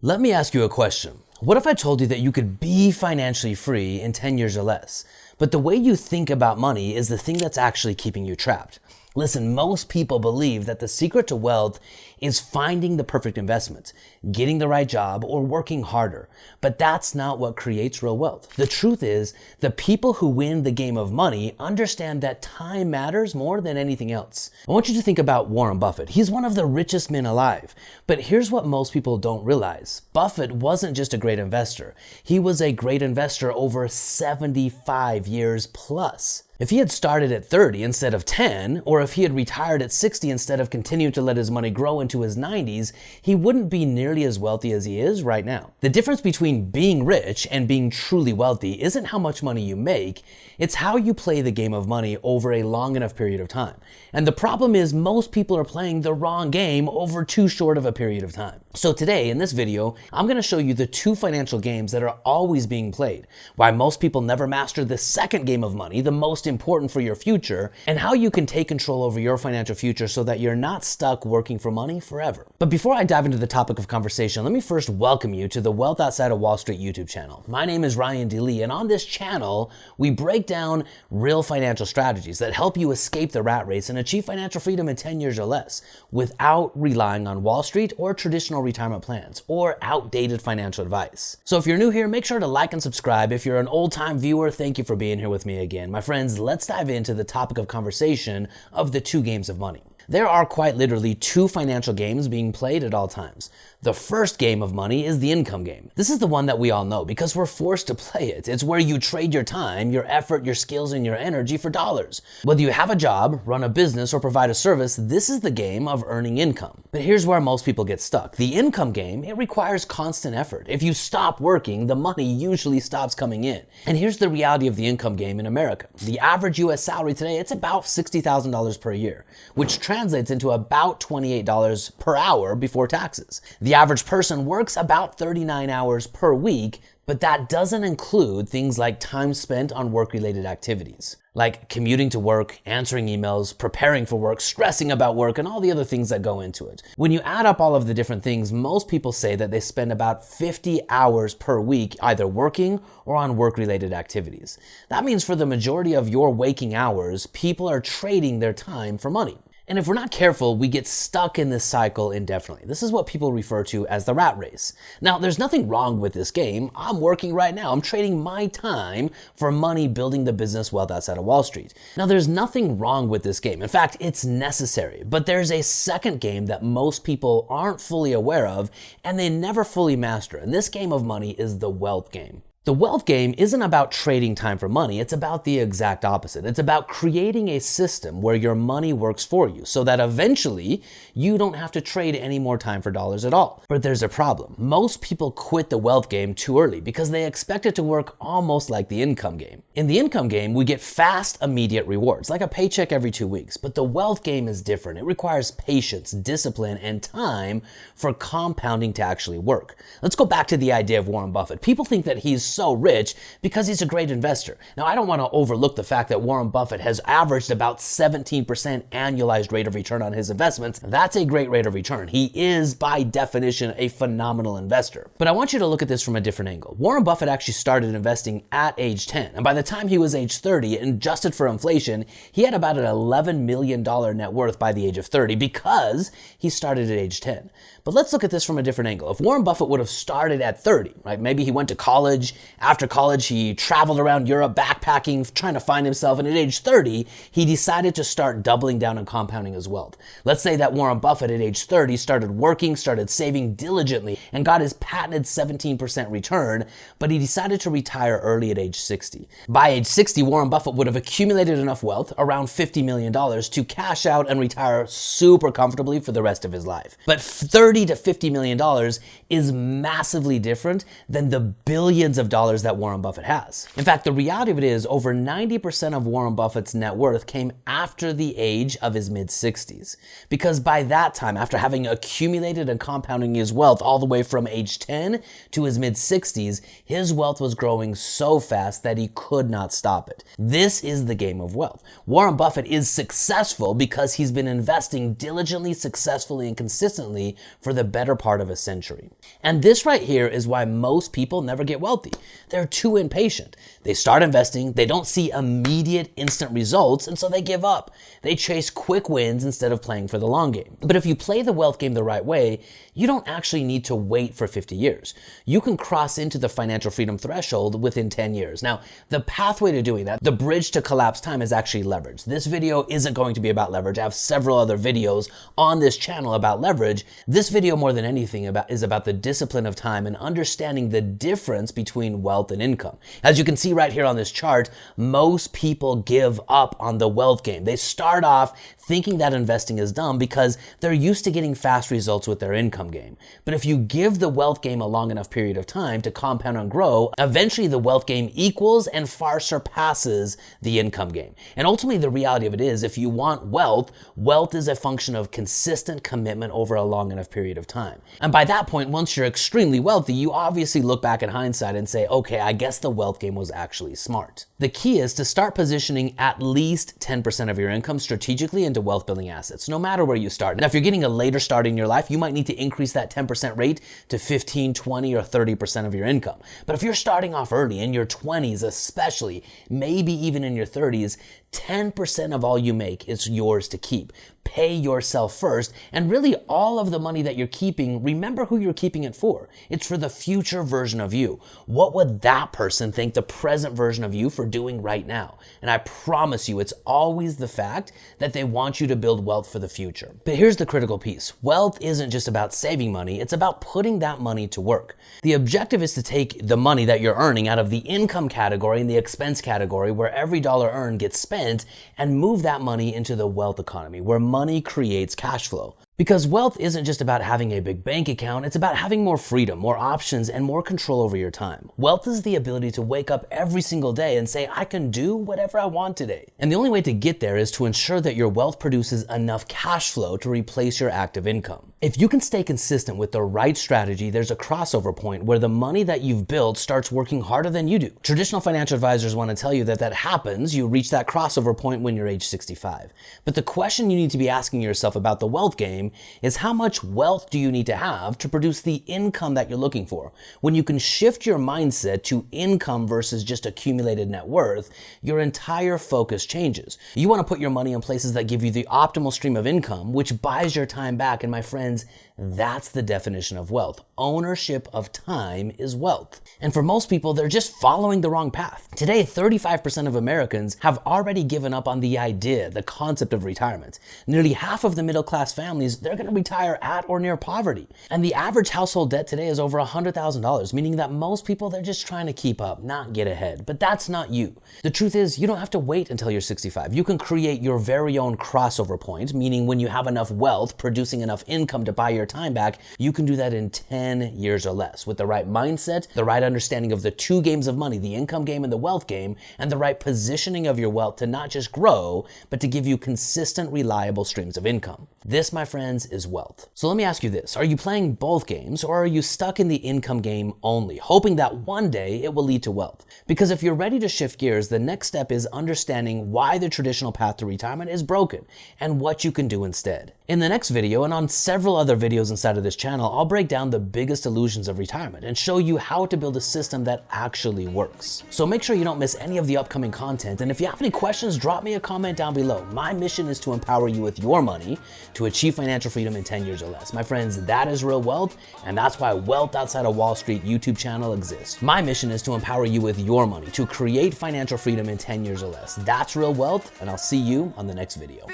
Let me ask you a question. What if I told you that you could be financially free in 10 years or less, but the way you think about money is the thing that's actually keeping you trapped? Listen, most people believe that the secret to wealth is finding the perfect investment, getting the right job, or working harder. But that's not what creates real wealth. The truth is, the people who win the game of money understand that time matters more than anything else. I want you to think about Warren Buffett. He's one of the richest men alive. But here's what most people don't realize. Buffett wasn't just a great investor. He was a great investor over 75 years plus. If he had started at 30 instead of 10, or if he had retired at 60 instead of continuing to let his money grow into his 90s, he wouldn't be nearly as wealthy as he is right now. The difference between being rich and being truly wealthy isn't how much money you make, it's how you play the game of money over a long enough period of time. And the problem is most people are playing the wrong game over too short of a period of time. So today, in this video, I'm going to show you the two financial games that are always being played, why most people never master the second game of money, the most important for your future, and how you can take control over your financial future so that you're not stuck working for money forever. But before I dive into the topic of conversation, let me first welcome you to the Wealth Outside of Wall Street YouTube channel. My name is Ryan D. Lee, and on this channel, we break down real financial strategies that help you escape the rat race and achieve financial freedom in 10 years or less without relying on Wall Street or traditional retirement plans or outdated financial advice. So if you're new here, make sure to like and subscribe. If you're an old-time viewer, thank you for being here with me again. My friends, let's dive into the topic of conversation of the two games of money. There are quite literally two financial games being played at all times. The first game of money is the income game. This is the one that we all know because we're forced to play it. It's where you trade your time, your effort, your skills, and your energy for dollars. Whether you have a job, run a business, or provide a service, this is the game of earning income. But here's where most people get stuck. The income game, it requires constant effort. If you stop working, the money usually stops coming in. And here's the reality of the income game in America. The average US salary today, it's about $60,000 per year, which translates into about $28 per hour before taxes. The average person works about 39 hours per week, but that doesn't include things like time spent on work-related activities, like commuting to work, answering emails, preparing for work, stressing about work, and all the other things that go into it. When you add up all of the different things, most people say that they spend about 50 hours per week either working or on work-related activities. That means for the majority of your waking hours, people are trading their time for money. And if we're not careful, we get stuck in this cycle indefinitely. This is what people refer to as the rat race. Now, there's nothing wrong with this game. I'm working right now. I'm trading my time for money building the business wealth outside of Wall Street. Now, there's nothing wrong with this game. In fact, it's necessary. But there's a second game that most people aren't fully aware of and they never fully master. And this game of money is the wealth game. The wealth game isn't about trading time for money, it's about the exact opposite. It's about creating a system where your money works for you so that eventually you don't have to trade any more time for dollars at all. But there's a problem. Most people quit the wealth game too early because they expect it to work almost like the income game. In the income game, we get fast, immediate rewards, like a paycheck every 2 weeks. But the wealth game is different. It requires patience, discipline, and time for compounding to actually work. Let's go back to the idea of Warren Buffett. People think that he's so rich because he's a great investor. Now, I don't want to overlook the fact that Warren Buffett has averaged about 17% annualized rate of return on his investments. That's a great rate of return. He is, by definition, a phenomenal investor. But I want you to look at this from a different angle. Warren Buffett actually started investing at age 10, and by the time he was age 30, adjusted for inflation, he had about an $11 million net worth by the age of 30 because he started at age 10. But let's look at this from a different angle. If Warren Buffett would have started at 30, right? Maybe he went to college. After college, he traveled around Europe backpacking, trying to find himself. And at age 30, he decided to start doubling down on compounding his wealth. Let's say that Warren Buffett at age 30 started working, started saving diligently, and got his patented 17% return, but he decided to retire early at age 60. By age 60, Warren Buffett would have accumulated enough wealth, around $50 million, to cash out and retire super comfortably for the rest of his life. But $30 to $50 million is massively different than the billions of dollars that Warren Buffett has. In fact, the reality of it is over 90% of Warren Buffett's net worth came after the age of his mid-60s. Because by that time, after having accumulated and compounding his wealth all the way from age 10 to his mid-60s, his wealth was growing so fast that he could not stop it. This is the game of wealth. Warren Buffett is successful because he's been investing diligently, successfully, and consistently for the better part of a century. And this right here is why most people never get wealthy. They're too impatient. They start investing, they don't see immediate, instant results, and so they give up. They chase quick wins instead of playing for the long game. But if you play the wealth game the right way, you don't actually need to wait for 50 years. You can cross into the financial freedom threshold within 10 years. Now, the pathway to doing that, the bridge to collapse time, is actually leverage. This video isn't going to be about leverage. I have several other videos on this channel about leverage. This video, more than anything, is about the discipline of time and understanding the difference between wealth and income. As you can see right here on this chart, most people give up on the wealth game. They start off thinking that investing is dumb because they're used to getting fast results with their income game. But if you give the wealth game a long enough period of time to compound and grow, eventually the wealth game equals and far surpasses the income game. And ultimately, the reality of it is, if you want wealth, wealth is a function of consistent commitment over a long enough period of time. And by that point, once you're extremely wealthy, you obviously look back in hindsight and say, okay, I guess the wealth game was actually smart. The key is to start positioning at least 10% of your income strategically into wealth building assets, no matter where you start. Now, if you're getting a later start in your life, you might need to increase that 10% rate to 15, 20, or 30% of your income. But if you're starting off early, in your 20s especially, maybe even in your 30s, 10% of all you make is yours to keep. Pay yourself first, and really all of the money that you're keeping, remember who you're keeping it for. It's for the future version of you. What would that person think the present version of you for doing right now? And I promise you, it's always the fact that they want you to build wealth for the future. But here's the critical piece. Wealth isn't just about saving money, it's about putting that money to work. The objective is to take the money that you're earning out of the income category and the expense category, where every dollar earned gets spent, and move that money into the wealth economy, where money creates cash flow. Because wealth isn't just about having a big bank account, it's about having more freedom, more options, and more control over your time. Wealth is the ability to wake up every single day and say, I can do whatever I want today. And the only way to get there is to ensure that your wealth produces enough cash flow to replace your active income. If you can stay consistent with the right strategy, there's a crossover point where the money that you've built starts working harder than you do. Traditional financial advisors want to tell you that happens, you reach that crossover point when you're age 65. But the question you need to be asking yourself about the wealth game is, how much wealth do you need to have to produce the income that you're looking for? When you can shift your mindset to income versus just accumulated net worth, your entire focus changes. You want to put your money in places that give you the optimal stream of income, which buys your time back. And my friends, that's the definition of wealth. Ownership of time is wealth. And for most people, they're just following the wrong path. Today, 35% of Americans have already given up on the idea, the concept of retirement. Nearly half of the middle-class families, they're going to retire at or near poverty. And the average household debt today is over $100,000, meaning that most people, they're just trying to keep up, not get ahead. But that's not you. The truth is, you don't have to wait until you're 65. You can create your very own crossover point, meaning when you have enough wealth, producing enough income to buy your time back, you can do that in 10 years or less with the right mindset, the right understanding of the two games of money, the income game and the wealth game, and the right positioning of your wealth to not just grow, but to give you consistent, reliable streams of income. This, my friends, is wealth. So let me ask you this. Are you playing both games, or are you stuck in the income game only, hoping that one day it will lead to wealth? Because if you're ready to shift gears, the next step is understanding why the traditional path to retirement is broken and what you can do instead. In the next video, and on several other videos inside of this channel, I'll break down the biggest illusions of retirement and show you how to build a system that actually works. So make sure you don't miss any of the upcoming content, and if you have any questions, drop me a comment down below. My mission is to empower you with your money to achieve financial freedom in 10 years or less. My friends, that is real wealth, and that's why Wealth Outside of Wall Street YouTube channel exists. My mission is to empower you with your money to create financial freedom in 10 years or less. That's real wealth, and I'll see you on the next video.